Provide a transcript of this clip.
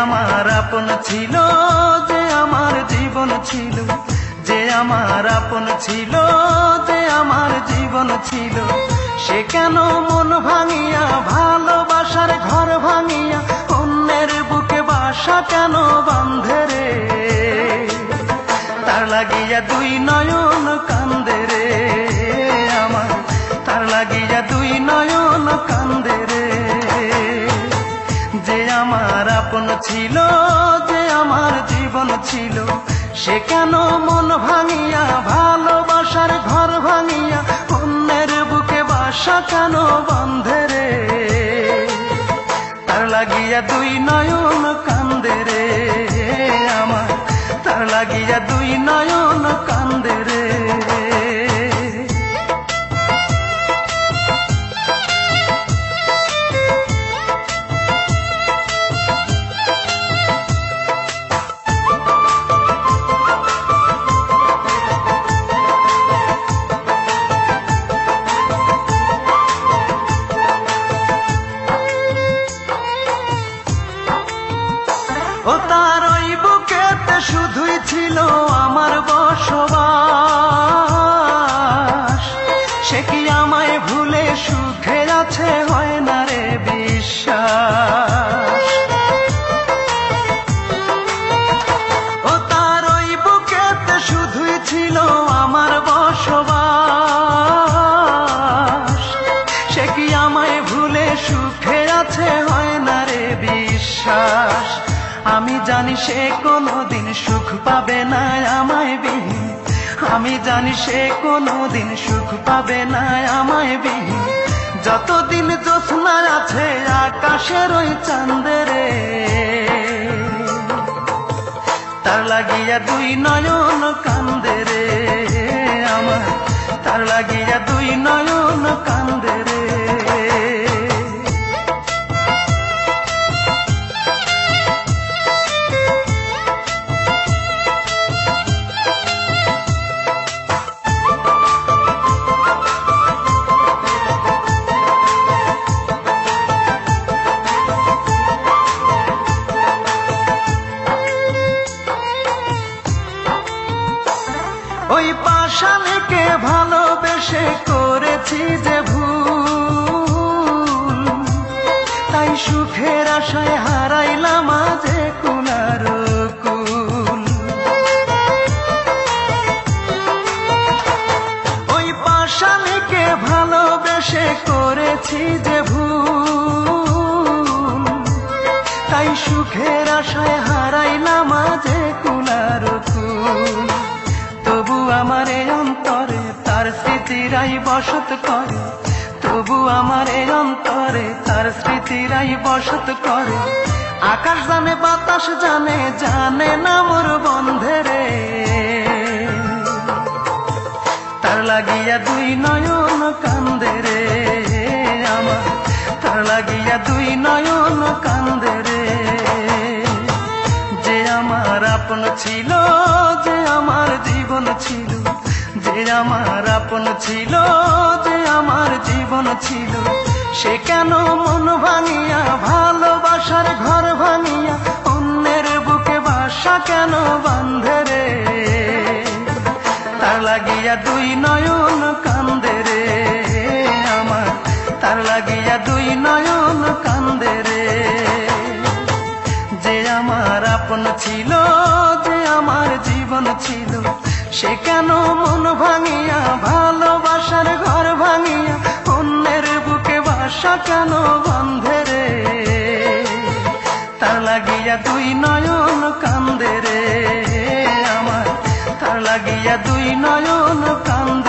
আমার আপন ছিল, যে আমার জীবন ছিল, যে আমার আপন ছিল, যে আমার জীবন ছিল, সে কেন মন ভাঙিয়া ভালোবাসার ঘর ভাঙিয়া অন্যের বুকে বাসা কেন বাঁধে রে? তার লাগিয়া দুই নয়ন কান্দে রে আমার, তার লাগিয়া দুই নয়ন কান্দে রে। যে আমার আপন ছিল, যে আমার জীবন ছিল, সে কেন মন ভাঙিয়া ভালোবাসার ঘর ভাঙিয়া অন্যের বুকে বাসা কেন বাঁধে রে? তার লাগিয়া দুই নয়ন কান্দে রে আমার, তার লাগিয়া দুই নয়ন কান্দে রে। ও তার ওই বুকেতে শুধুই ছিল আমার বসবাস, সে কি আমায় ভুলে সুখে আছে হয় না রে বিশ্বাস? ও তার ওই বুকেতে শুধুই ছিল আমার বসবাস, সে কি আমায় ভুলে সুখে আছে হয় না রে বিশ্বাস? আমি জানি সে কোনোদিন সুখ পাবে না আমায় বিহীন, আমি জানি সে কোনোদিন সুখ পাবে না আমায় বিহীন, যতদিন জ্যোৎস্না আছে আকাশের ওই চাঁদে রে। তার লাগিয়া দুই নয়ন কান্দে রে আমার, তার লাগিয়া দুই নয়ন কান্দে রে। ওই পাষাণীকে ভালোবেসে করেছি যে ভুল, তাই সুখের আশায় হারাইলাম আজ কুল আর কুল। ওই পাষাণীকে ভালোবেসে করেছি যে ভুল, তাই সুখের আশায় হারাইলাম আজ কুল আর কুল। তবু আমার এই অন্তরে তার স্মৃতিরাই বসত করে, তবু আমার এই অন্তরে তার স্মৃতিরাই বসত করে। আকাশ জানে বাতাস জানে, জানে না মোর বন্ধে রে। তার লাগিয়া দুই নয়ন কান্দে রে আমার, তার লাগিয়া দুই নয়ন কান্দে রে। যে আমার আপন ছিল, যে আমার জীবন ছিল, যে আমার আপন ছিল, যে আমার জীবন ছিল, সে কেন মন ভাঙিয়া ভালোবাসার ঘর ভাঙিয়া অন্যের বুকে বাসা কেন বাঁধে রে? তার লাগিয়া দুই নয়ন কান্দে রে আমার, তার লাগিয়া দুই নয়ন কান্দে রে। যে আমার আপন ছিল, যে আমার জীবন ছিল, সে কেন মন ভাঙিয়া ভালোবাসার ঘর ভাঙিয়া অন্যের বুকে বাসা কেন বাঁধে রে? তার লাগিয়া দুই নয়ন কান্দে রে আমার, তার লাগিয়া দুই নয়ন কান্দে।